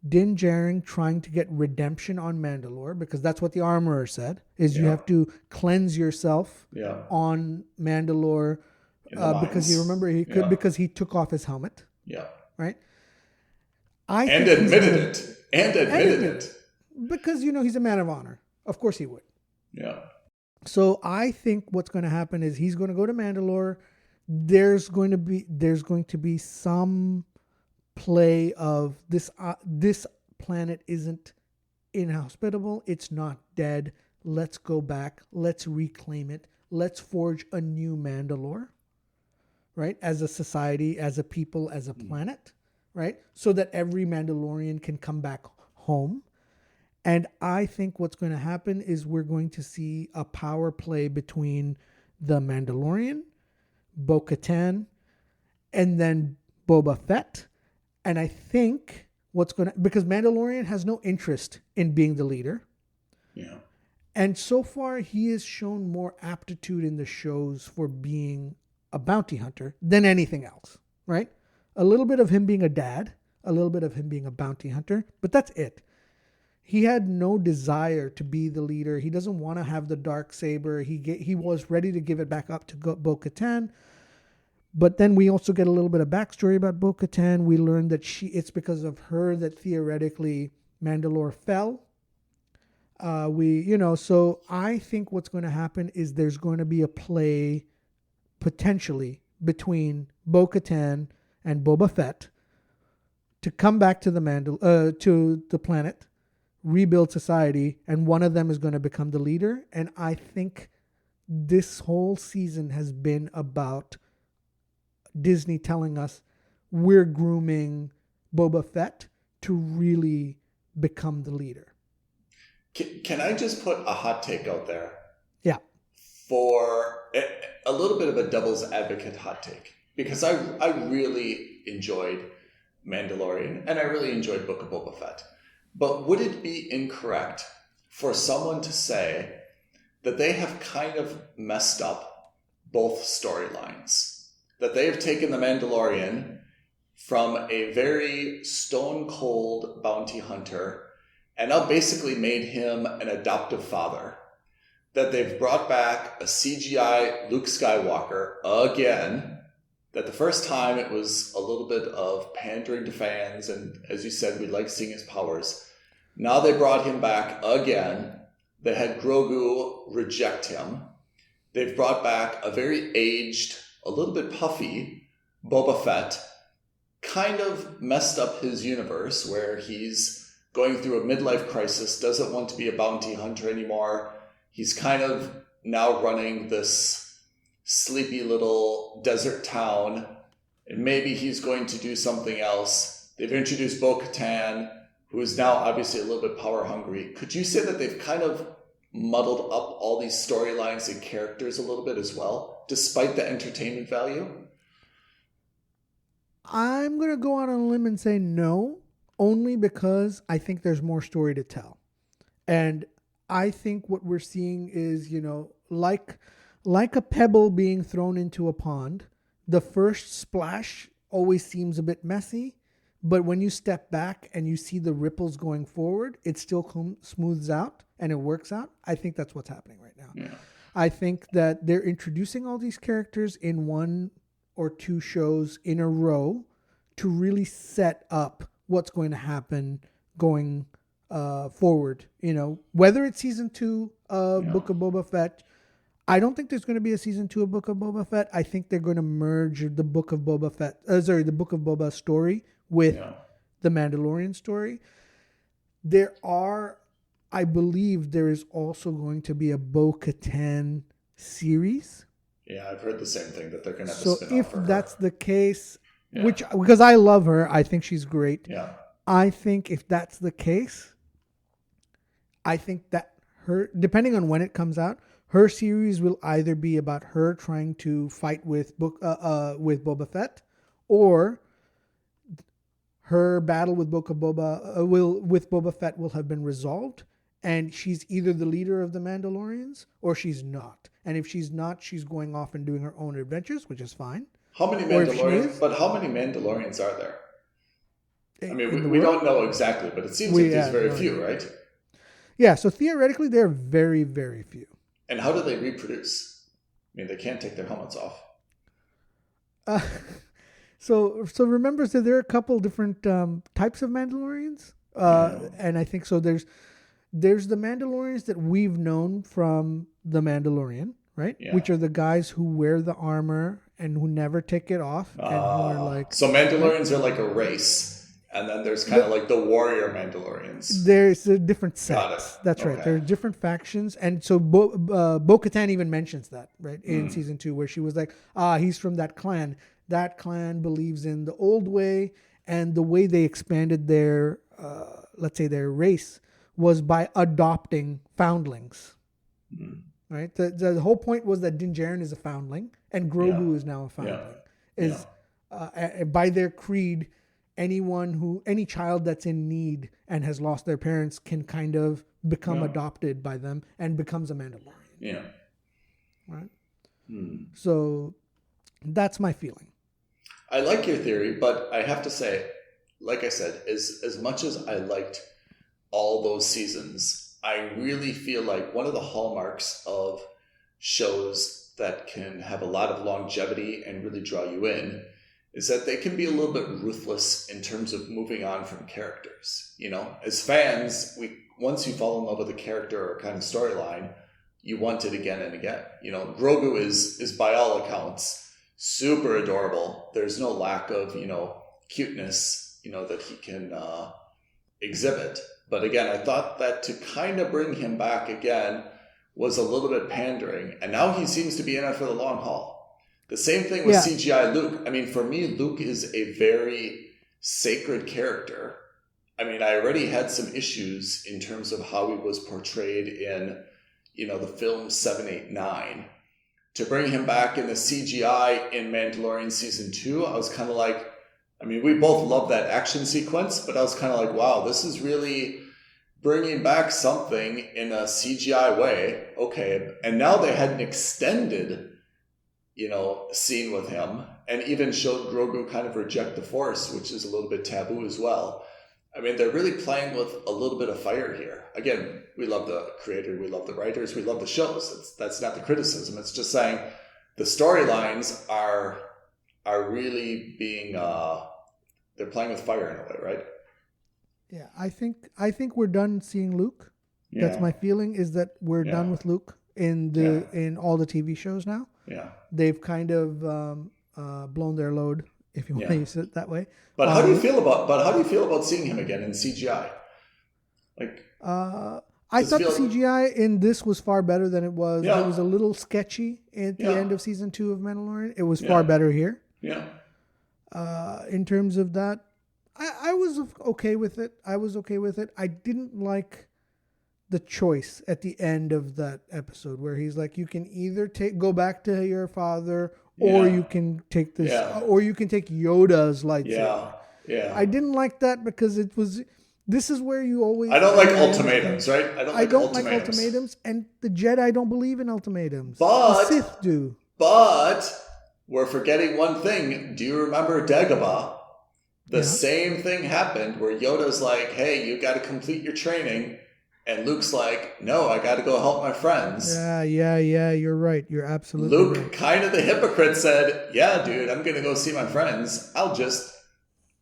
Din Djarin trying to get redemption on Mandalore, because that's what the armorer said, is you have to cleanse yourself on Mandalore because you remember he could because he took off his helmet. Yeah. Right? And admitted it. Because, he's a man of honor. Of course he would. Yeah. So I think what's going to happen is he's going to go to Mandalore. There's going to be some play of this. This planet isn't inhospitable. It's not dead. Let's go back. Let's reclaim it. Let's forge a new Mandalore. Right? As a society, as a people, as a planet. Right? So that every Mandalorian can come back home. And I think what's going to happen is we're going to see a power play between the Mandalorian, Bo-Katan, and then Boba Fett. And I think because Mandalorian has no interest in being the leader. Yeah. And so far he has shown more aptitude in the shows for being a bounty hunter than anything else, right? A little bit of him being a dad, a little bit of him being a bounty hunter, but that's it. He had no desire to be the leader. He doesn't want to have the dark saber. He was ready to give it back up to Bo-Katan. But then we also get a little bit of backstory about Bo-Katan. We learn that it's because of her that theoretically Mandalore fell. So I think what's going to happen is there's going to be a play potentially between Bo-Katan and Boba Fett to come back to the planet, rebuild society, and one of them is going to become the leader. And I think this whole season has been about Disney telling us we're grooming Boba Fett to really become the leader. Can I just put a hot take out there? Yeah. For a little bit of a devil's advocate hot take. Because I really enjoyed Mandalorian and I really enjoyed Book of Boba Fett. But would it be incorrect for someone to say that they have kind of messed up both storylines? That they have taken the Mandalorian from a very stone-cold bounty hunter and now basically made him an adoptive father. That they've brought back a CGI Luke Skywalker again. That the first time it was a little bit of pandering to fans, and as you said, we like seeing his powers. Now they brought him back again. They had Grogu reject him. They've brought back a very aged, a little bit puffy Boba Fett. Kind of messed up his universe where he's going through a midlife crisis, doesn't want to be a bounty hunter anymore. He's kind of now running this sleepy little desert town, and maybe he's going to do something else. They've introduced Bo-Katan, who is now obviously a little bit power hungry. Could you say that they've kind of muddled up all these storylines and characters a little bit as well, despite the entertainment value? I'm going to go out on a limb and say no, only because I think there's more story to tell. And I think what we're seeing is, like a pebble being thrown into a pond, the first splash always seems a bit messy, but when you step back and you see the ripples going forward, it still smooths out and it works out. I think that's what's happening right now. Yeah. I think that they're introducing all these characters in 1 or 2 shows in a row to really set up what's going to happen going forward. Whether it's season 2 of Book of Boba Fett, I don't think there's going to be a season 2 of Book of Boba Fett. I think they're going to merge the Book of Boba Fett, the Book of Boba story with the Mandalorian story. I believe there is also going to be a Bo-Katan series. Yeah, I've heard the same thing, that they're going to have a So spin-off if for her. that's the case, because I love her, I think she's great. Yeah. I think if that's the case, I think that her, depending on when it comes out, her series will either be about her trying to fight with Boba Fett, or her battle with Boba Fett will have been resolved, and she's either the leader of the Mandalorians or she's not. And if she's not, she's going off and doing her own adventures, which is fine. How many Mandalorians are there? I mean, we don't know exactly, but it seems like there's very few, right? Yeah, so theoretically, there are very, very few. And how do they reproduce? I mean, they can't take their helmets off. So remember, so there are a couple different types of Mandalorians, and I think so. There's the Mandalorians that we've known from The Mandalorian, right? Yeah. Which are the guys who wear the armor and who never take it off, and who are like. So Mandalorians are like a race. And then there's kind of like the warrior Mandalorians. There's a different sects. That's right. There are different factions. And so Bo-Katan even mentions that, right, in season 2, where she was like, he's from that clan. That clan believes in the old way. And the way they expanded their, let's say, their race was by adopting foundlings. Right? The whole point was that Din Djarin is a foundling and Grogu is now a foundling. By their creed, any child that's in need and has lost their parents can kind of become adopted by them and becomes a Mandalorian. Yeah. Right? So that's my feeling. I like your theory, but I have to say, like I said, as much as I liked all those seasons, I really feel like one of the hallmarks of shows that can have a lot of longevity and really draw you in is that they can be a little bit ruthless in terms of moving on from characters. As fans, once you fall in love with a character or kind of storyline, you want it again and again. Grogu is by all accounts super adorable. There's no lack of, cuteness, that he can exhibit. But again, I thought that to kind of bring him back again was a little bit pandering. And now he seems to be in it for the long haul. The same thing with CGI Luke. I mean, for me, Luke is a very sacred character. I mean, I already had some issues in terms of how he was portrayed in, the film 7, 8, 9. To bring him back in the CGI in Mandalorian Season 2, I was kind of like, I mean, we both love that action sequence, but I was kind of like, wow, this is really bringing back something in a CGI way. Okay. And now they had an extended scene with him, and even showed Grogu kind of reject the Force, which is a little bit taboo as well. I mean, they're really playing with a little bit of fire here. Again, we love the creator, we love the writers, we love the shows. That's not the criticism. It's just saying the storylines are really being they're playing with fire in a way, right? Yeah, I think we're done seeing Luke. Yeah. That's my feeling, is that we're done with Luke in all the TV shows now. Yeah, they've kind of blown their load, if you want to use it that way. But how do you feel about seeing him again in CGI? Like, I thought the CGI in this was far better than it was. Yeah. It was a little sketchy at the end of season 2 of Mandalorian. It was far better here. Yeah. In terms of that, I was okay with it. I didn't like the choice at the end of that episode where he's like, you can either go back to your father, or you can take this, or you can take Yoda's lightsaber. Yeah. I didn't like that because it was, This is where you always... I don't like ultimatums, right? I don't like ultimatums, and the Jedi don't believe in ultimatums. But the Sith do. But we're forgetting one thing. Do you remember Dagobah? The same thing happened where Yoda's like, hey, you got to complete your training. And Luke's like, no, I got to go help my friends. Yeah, you're right. You're absolutely Luke, right. kind of the hypocrite, said, yeah, dude, I'm going to go see my friends. I'll just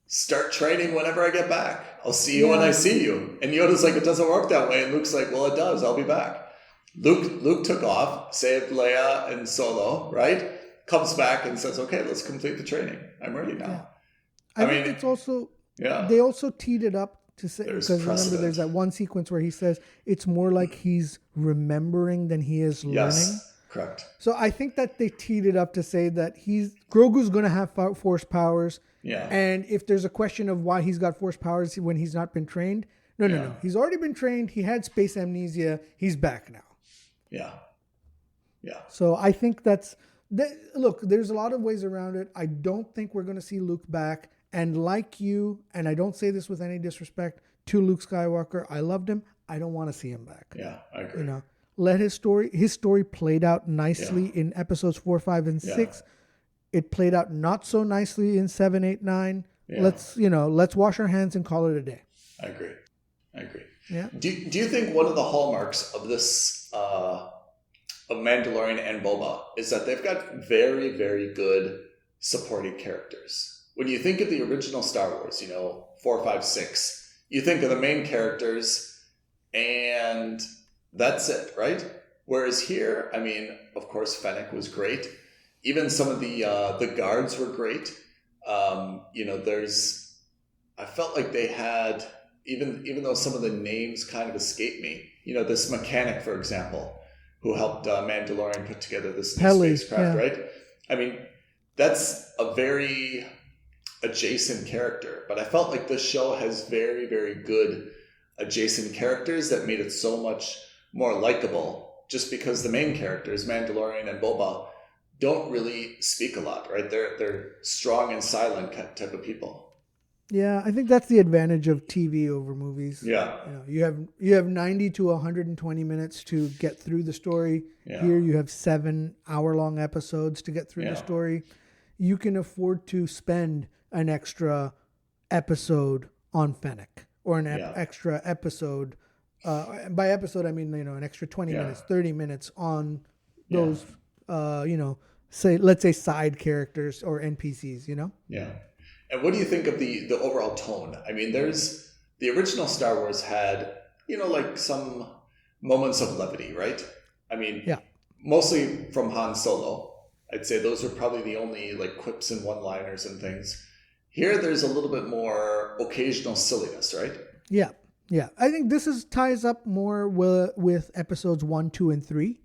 start training whenever I get back. I'll see you when I see you. And Yoda's like, it doesn't work that way. And Luke's like, well, it does. I'll be back. Luke took off, saved Leia and Solo, right? Comes back and says, okay, let's complete the training. I'm ready now. Yeah. I mean, it's also, they also teed it up to say, because remember, there's that one sequence where he says it's more like he's remembering than he is learning. Yes, correct. So I think that they teed it up to say that Grogu's going to have force powers. Yeah. And if there's a question of why he's got force powers when he's not been trained, no. He's already been trained. He had space amnesia. He's back now. Yeah. So I think look, there's a lot of ways around it. I don't think we're going to see Luke back. And like you, and I don't say this with any disrespect to Luke Skywalker, I loved him. I don't want to see him back. Yeah, I agree. Let his story played out nicely in episodes 4, 5, and 6. It played out not so nicely in 7, 8, 9. Yeah. Let's wash our hands and call it a day. I agree. Yeah. Do you think one of the hallmarks of this of Mandalorian and Boba is that they've got very, very good supporting characters? When you think of the original Star Wars, 4, 5, 6, you think of the main characters and that's it, right? Whereas here, I mean, of course, Fennec was great. Even some of the guards were great. I felt like they had, even though some of the names kind of escape me, this mechanic, for example, who helped Mandalorian put together this spacecraft, right? I mean, that's a very adjacent character, but I felt like this show has very, very good adjacent characters that made it so much more likable, just because the main characters, Mandalorian and Boba, don't really speak a lot, right? They're strong and silent type of people. Yeah, I think that's the advantage of TV over movies. Yeah. You have 90 to 120 minutes to get through the story. Yeah. Here you have 7 hour-long episodes to get through the story. You can afford to spend an extra episode on Fennec or an extra episode. By episode, I mean, an extra 20 minutes, 30 minutes on those, let's say side characters or NPCs, Yeah. And what do you think of the overall tone? I mean, the original Star Wars had, like some moments of levity, right? I mean, mostly from Han Solo. I'd say those are probably the only like quips and one-liners and things. Here, there's a little bit more occasional silliness, right? Yeah. I think this ties up more with episodes 1, 2, and 3,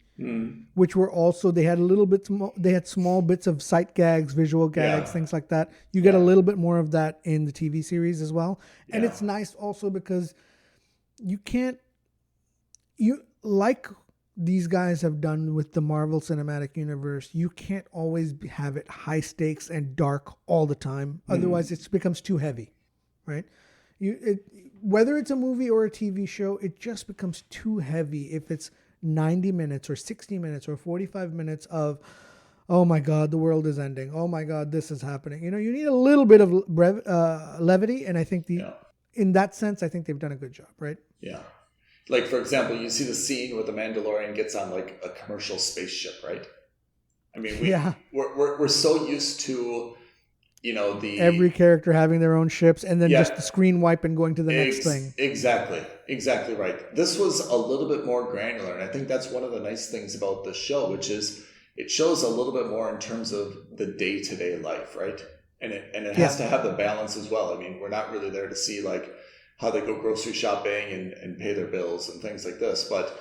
which were also, they had a little bit more, they had small bits of sight gags, visual gags, things like that. You get a little bit more of that in the TV series as well. And it's nice also because like these guys have done with the Marvel Cinematic Universe, you can't always have it high stakes and dark all the time. Otherwise, it becomes too heavy, right? Whether it's a movie or a TV show, it just becomes too heavy if it's 90 minutes or 60 minutes or 45 minutes of, oh my God, the world is ending. Oh my God, this is happening. You need a little bit of levity. And I think in that sense, I think they've done a good job, right? Yeah. Like, for example, you see the scene where the Mandalorian gets on like a commercial spaceship, right? I mean, we're so used to, every character having their own ships and then just the screen wipe and going to the next thing. Exactly right. This was a little bit more granular. And I think that's one of the nice things about this show, which is it shows a little bit more in terms of the day-to-day life, right? And it has to have the balance as well. I mean, we're not really there to see like how they go grocery shopping and pay their bills and things like this. But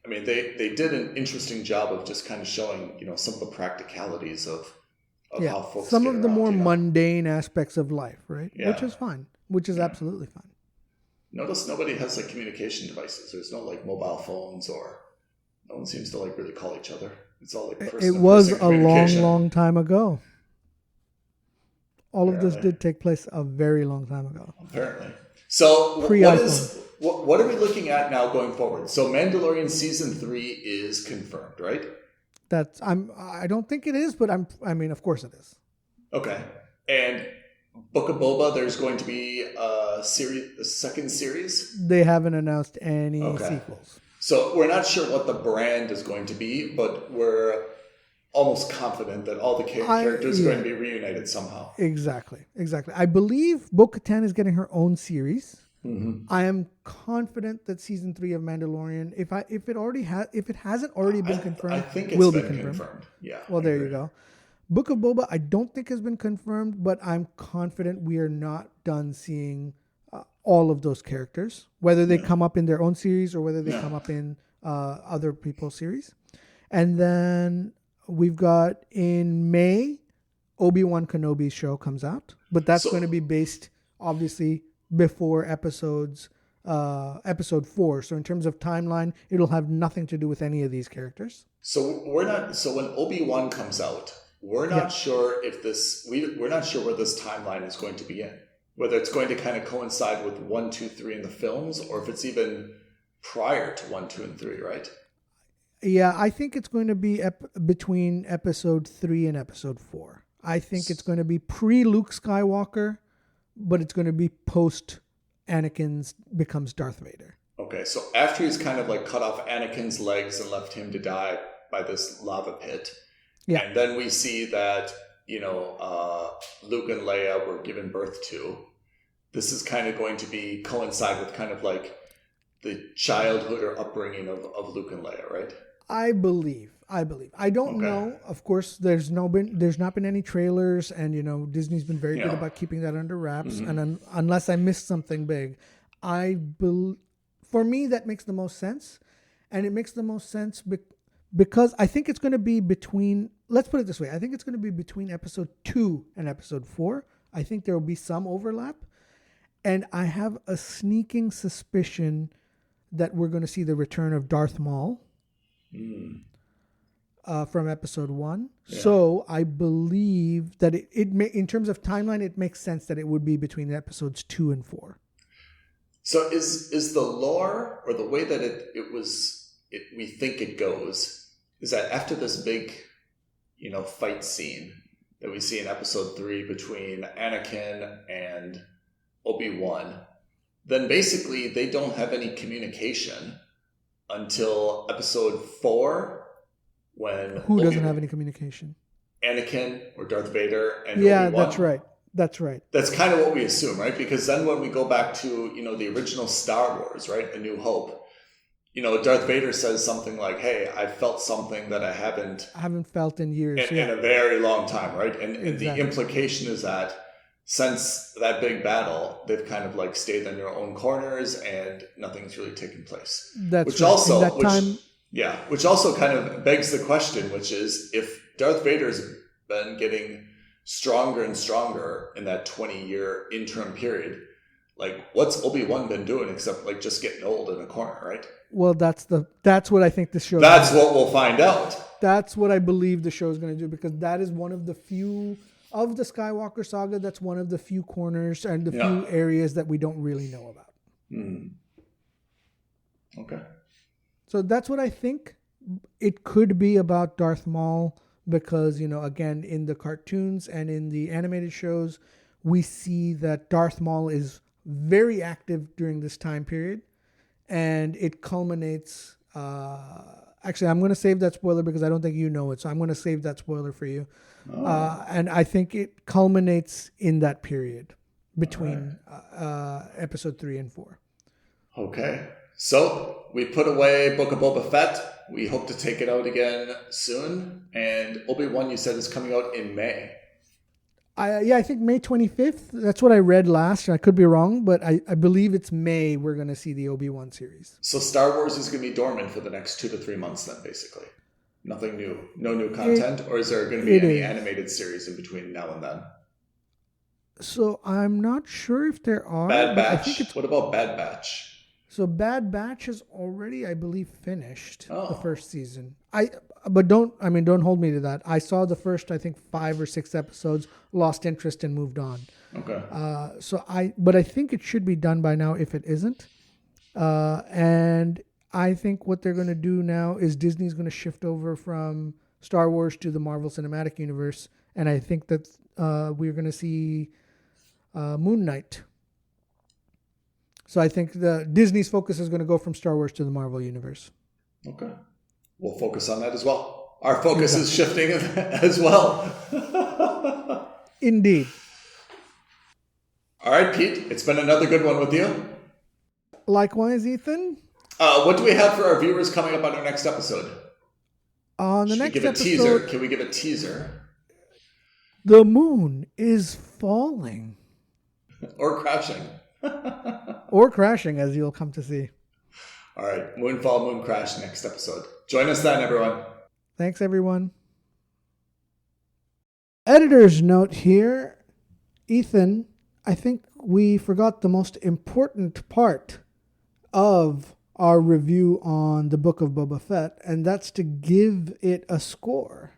I mean, they did an interesting job of just kind of showing, some of the practicalities of how folks some get of the around, more mundane aspects of life, right? Yeah. Which is fine, which is absolutely fine. Notice nobody has like communication devices. There's no like mobile phones, or no one seems to like really call each other. It's all like it was a long time ago. All of this did take place a very long time ago. Apparently. So what are we looking at now going forward? So Mandalorian season 3 is confirmed, right? I don't think it is, but of course it is. Okay. And Book of Boba, there's going to be a second series? They haven't announced any sequels. So we're not sure what the brand is going to be, but we're almost confident that all the characters are going to be reunited somehow. Exactly. I believe Bo-Katan is getting her own series. Mm-hmm. I am confident that season 3 of Mandalorian, if it hasn't already been confirmed, I think will be be confirmed. Yeah. Well, there you go. Book of Boba, I don't think has been confirmed, but I'm confident we are not done seeing all of those characters, whether they come up in their own series or whether they come up in other people's series. And then we've got in May, Obi-Wan Kenobi's show comes out, but that's going to be based obviously before episode 4. So in terms of timeline, it'll have nothing to do with any of these characters. So when Obi-Wan comes out, we're not sure we're not sure where this timeline is going to be in. Whether it's going to kind of coincide with 1, 2, 3 in the films, or if it's even prior to 1, 2, and 3, right? Yeah, I think it's going to be between episode 3 and episode 4. I think it's going to be pre-Luke Skywalker, but it's going to be post Anakin becomes Darth Vader. Okay, so after he's kind of like cut off Anakin's legs and left him to die by this lava pit. Yeah. And then we see that, Luke and Leia were given birth to. This is kind of going to coincide with kind of like the childhood or upbringing of Luke and Leia, right? I believe. I don't know. Of course, there's not been any trailers, and Disney's been very good about keeping that under wraps. Mm-hmm. And unless I missed something big, for me that makes the most sense, and it makes the most sense because I think it's going to be between. Let's put it this way: I think it's going to be between episode 2 and episode 4. I think there will be some overlap, and I have a sneaking suspicion that we're going to see the return of Darth Maul. From episode 1. Yeah. So I believe that it may, in terms of timeline, it makes sense that it would be between episodes 2 and 4. So is the lore, or the way that we think it goes, is that after this big, fight scene that we see in episode 3 between Anakin and Obi-Wan, then basically they don't have any communication until episode 4, when who doesn't have any communication? Anakin or Darth Vader and Obi-Wan. That's right. That's kind of what we assume, right? Because then when we go back to the original Star Wars, right, A New Hope, Darth Vader says something like, "Hey, I felt something that I haven't felt in years, in a very long time," right? And the implication is that since that big battle, they've kind of like stayed in their own corners and nothing's really taken place. Which also kind of begs the question, which is, if Darth Vader's been getting stronger and stronger in that 20-year interim period, like what's Obi-Wan been doing except like just getting old in a corner, right? Well, that's what I think the show. That's what we'll find out. That's what I believe the show is going to do, because that is one of the few of the Skywalker saga. That's one of the few corners and the few areas that we don't really know about. Okay. So that's what I think. It could be about Darth Maul because, again, in the cartoons and in the animated shows, we see that Darth Maul is very active during this time period. And it culminates... actually, I'm going to save that spoiler because I don't think you know it. So I'm going to save that spoiler for you. And I think it culminates in that period between episode 3 and 4. Okay. So we put away Book of Boba Fett. We hope to take it out again soon. And Obi-Wan, you said, is coming out in May. I think May 25th. That's what I read last. I could be wrong, but I believe it's May we're going to see the Obi-Wan series. So Star Wars is going to be dormant for the next 2 to 3 months then, basically. Nothing new. No new content? Or is there going to be any animated series in between now and then? So I'm not sure if there are. Bad Batch. What about Bad Batch? So Bad Batch is already, I believe, finished Oh. the first season. But don't hold me to that. I saw the first, I think, 5 or 6 episodes, lost interest and moved on. Okay. But I think it should be done by now if it isn't. And I think what they're going to do now is Disney's going to shift over from Star Wars to the Marvel Cinematic Universe. And I think that we're going to see Moon Knight. So I think Disney's focus is going to go from Star Wars to the Marvel Universe. Okay. We'll focus on that as well. Our focus is shifting as well. Indeed. All right, Pete. It's been another good one with you. Likewise, Ethan. What do we have for our viewers coming up on our next episode? On the Should next we give episode, a teaser? Can we give a teaser? the moon is falling. Or crashing. Or crashing, as you'll come to see. All right. Moonfall, Moon Crash next episode. Join us then, everyone. Thanks, everyone. Editor's note here. Ethan, I think we forgot the most important part of our review on the Book of Boba Fett, and that's to give it a score.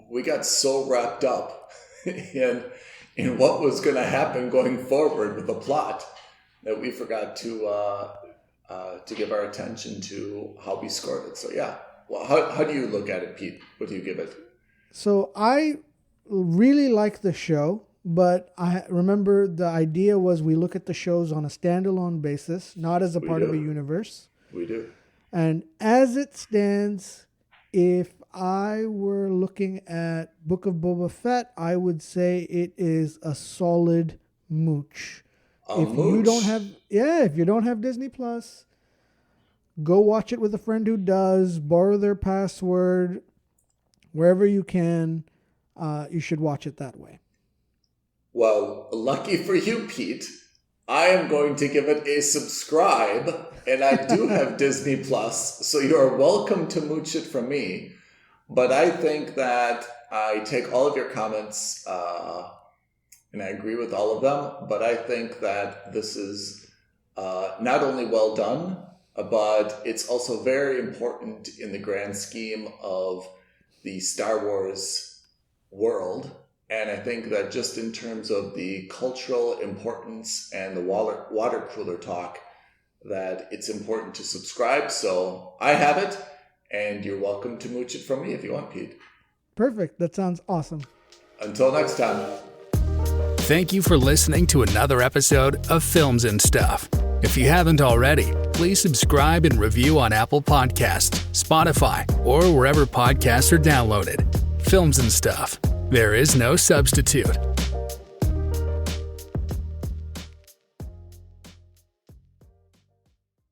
We got so wrapped up in what was going to happen going forward with the plot that we forgot to give our attention to how we scored it. So yeah, well, how do you look at it, Pete? What do you give it? So I really like the show, but I remember the idea was we look at the shows on a standalone basis, not as a part of a universe. We do. And as it stands, if I were looking at Book of Boba Fett, I would say it is a solid mooch. If you don't have Disney Plus, go watch it with a friend who does, borrow their password, wherever you can. You should watch it that way. Well, lucky for you, Pete, I am going to give it a subscribe, and I do have Disney Plus, so you are welcome to mooch it from me. But I think that I take all of your comments, and I agree with all of them, but I think that this is not only well done, but it's also very important in the grand scheme of the Star Wars world. And I think that just in terms of the cultural importance and the water cooler talk, that it's important to subscribe. So I have it, and you're welcome to mooch it from me if you want, Pete. Perfect. That sounds awesome. Until next time. Thank you for listening to another episode of Films and Stuff. If you haven't already, please subscribe and review on Apple Podcasts, Spotify, or wherever podcasts are downloaded. Films and Stuff. There is no substitute.